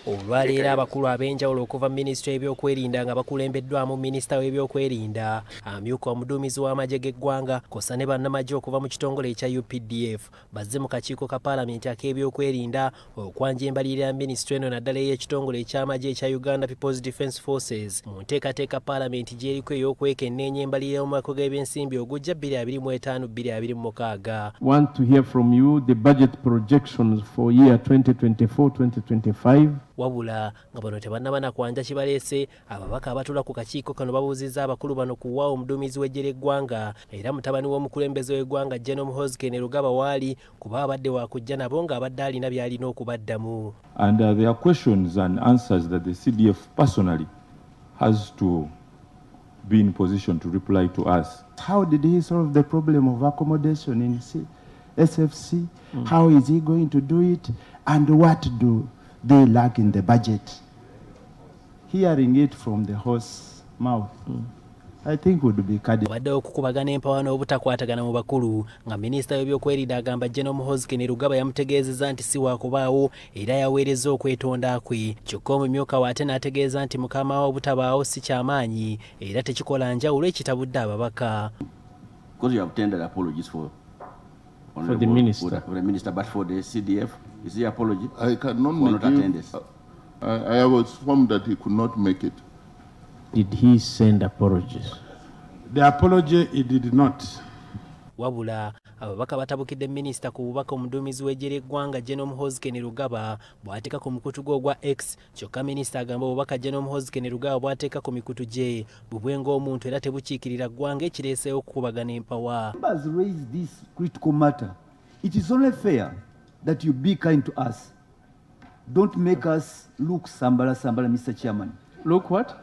Olwaleero abakulu ab'enjawulo okuva minisitule y'ebyokwerinda nga bakulembeddwamu minisita w'ebyokwerinda, amyuka omuduumizi w'amagye g'eggwanga kosa ne bannamagye okuva mu kitongole ekya UPDF bazze mu kakiiko ka paalamenti ak'ebyokwerinda okwanja embalirira ya minisitule eno naddala ey'ekitongole eky'amagye ekya Uganda People's Defence Forces mu nteekateeka paalamenti gy'eriko ey'okwekenneenya embalirira mu mwaka gw'ebyensimbi ogujja 2025-2026. Want to hear from you the budget projections for year 2024-2025. Wabula nga bano tebannabana kwanja kibaleese, ababaka abatula ku kakiiko kano babuuzizza abakulu bano kuwa omuduumizi w'eggye ly'eggwanga era mutabani w'omukulembeze w'eggwanga Gen.Muhoozi waali kuba abadde wakujja nabo ng'abadde alina by'alina okubaddamu. And there are questions and answers that the CDF personally has to be in position to reply to us. How did he solve the problem of accommodation in SFC? How is he going to do it? And what do they lack in the budget? Hearing it from the horse mouth, I think would be cardinal. Badde okukubagana empawana obutakwatagana mu bakulu nga minisita w'ebyokwerinda agamba Gen.Muhoozi yamutegeezezza nti si waakubaawo era yaweereza okwetonda kwe. Kyokka omumyuka we ate n'ategeeza nti mukama we obutabaawo si kyamaanyi era tekikola njawulo ekitabudde ababaka. Because you have tendered apologies for the minister. For the minister, but for the CDF, is the apology? I cannot give. I was informed that he could not make it. Did he send apologies? The apology he did not. Wabula ababaka batabukidde minisita ku bubaka omuduumizi w'eggye ly'eggwanga Gen.Muhoozi bw'ateeka ku mukutu gwe ogwa X. Kyokka minisita agamba obubaka Gen.Muhoozi bw'ateeka ku mikutu gye bubwe ng'omuntu era tebukiikirira ggwanga ekireeseewo okukubagana empawa. Members raise this critical matter. It is only fair that you be kind to us. Don't make us look sambala, Mr. Chairman. Look what?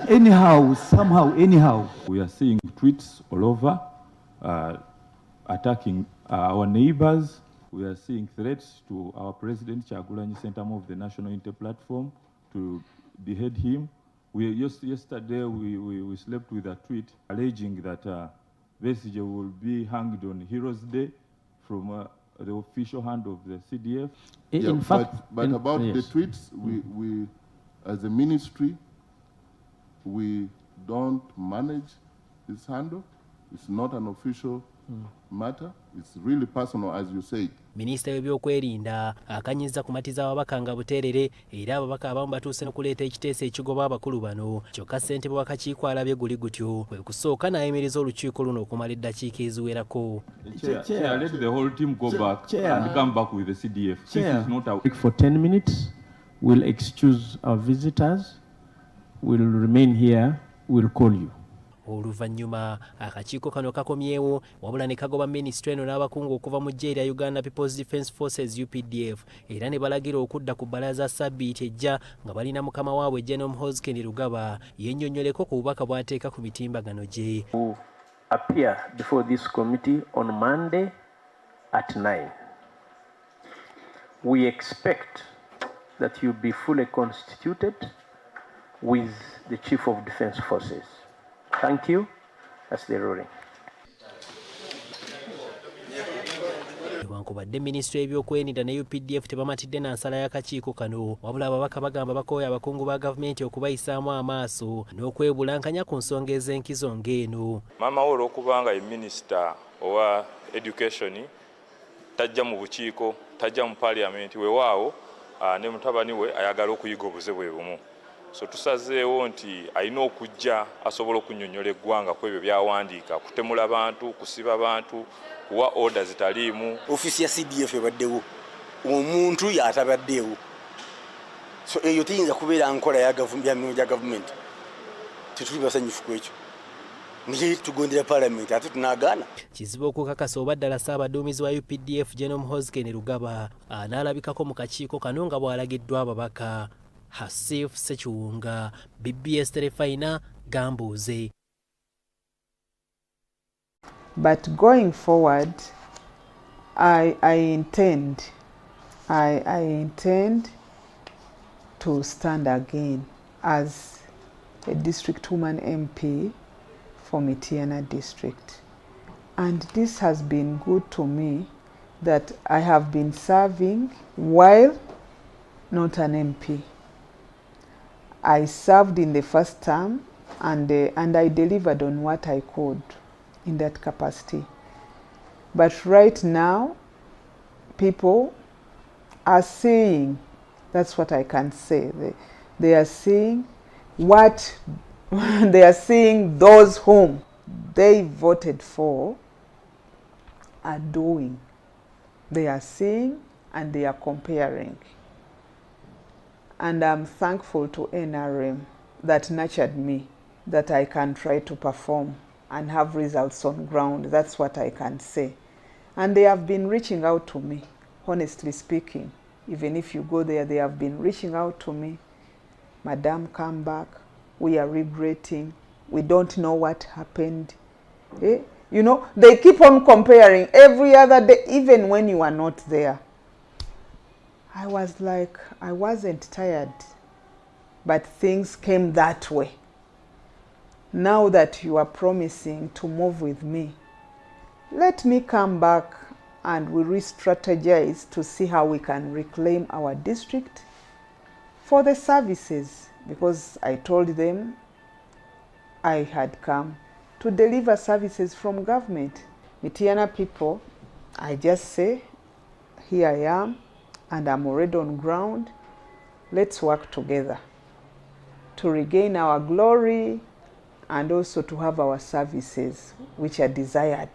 Anyhow, somehow, anyhow. We are seeing tweets all over attacking our neighbors. We are seeing threats to our president, Kyagulanyi Ssentamu of the National Unity Platform, to behead him. Yesterday we slept with a tweet alleging that Besigye will be hanged on Heroes Day from the official hand of the CDF. In fact, but about the tweets, we as a ministry, we don't manage this handle. It's not an official matter. It's really personal, as you say. Minisita w'ebyokwerinda akanyizza kumatiza ababaka nga buteerere era ababaka abamu batuuse n'okuleeta ekiteeso ekigoba abakulu bano. Kyokka ssentebe w'akakiiko alabye guli gutyo kwe kusooka n'ayimiriza olukiiko luno okumala eddakiika eziwerako. Chair, let the whole team go back and come back with the CDF. Chair, for 10 minutes, we'll excuse our visitors. We'll remain here. We'll call you. Oluvannyuma akakiiko kano kakomyewo wabula ne kagoba minisitule eno n'abakungu okuva mu ggye erya Uganda People's Defence Forces UPDF era ne balagira okudda ku bbalaza Ssabbiiti ejja nga balina mukama waabwe Gen.Muhoozi yennyonnyoleko ku bubaka bw'ateeka ku mitimbagano gye. Appear before this committee on Monday at 9. We expect that you be fully constituted with the Chief of Defence Forces. Thank you. That's the ruling. Newankubadde minisitule y'ebyokwerinda ne UPDF tebamatidde na nsala y'akakiiko kano wabula ababaka bagamba bakooya abakungu ba gavumenti okubayisaamu amaaso n'okwebulankanya ku nsonga ez'enkizo ng'eno. Maama we olw'okubanga ye minisita owa education tajja mu bukiiko tajja mu parliament weewaawo ne mutabani we ayagala okuyiga obuze bwe bumu. So tusazeewo nti alina okujja asobola okunnyonnyola eggwanga ku ebyo byawandiika kutemula bantu kusiba bantu kuwa order zitaliimu. Ofisi ya CDF ebaddewo omuntu yatabaddewo so eyo teyinza kubeera nkola ya gavumenti tetuli basanyufu ku ekyo naye tugondera parliament ate tunaagaana. Kizibu okukakasa oba ddala Ssaabaduumizi wa UPDF Gen.Muhoozi n'alabikako mu kakiiko kano nga bw'alagiddwa ababaka. Hasif Sechiwunga, BBS terefayina Gambuze. But going forward, I intend to stand again as a district woman MP for Mityana district. And this has been good to me that I have been serving while not an MP. I served in the first term and I delivered on what I could in that capacity. But right now, people are saying, that's what I can say, they are saying what they are seeing those whom they voted for are doing. They are seeing and they are comparing. And I'm thankful to NRM that nurtured me, that I can try to perform and have results on ground. That's what I can say. And they have been reaching out to me, honestly speaking. Even if you go there, they have been reaching out to me. Madam, come back. We are regretting. We don't know what happened. Eh? You know, they keep on comparing every other day, even when you are not there. I was like, I wasn't tired, but things came that way. Now that you are promising to move with me, let me come back and we re-strategize to see how we can reclaim our district for the services, because I told them I had come to deliver services from government. Mityana people, I just say, here I am, and I'm already on ground. Let's work together to regain our glory and also to have our services which are desired.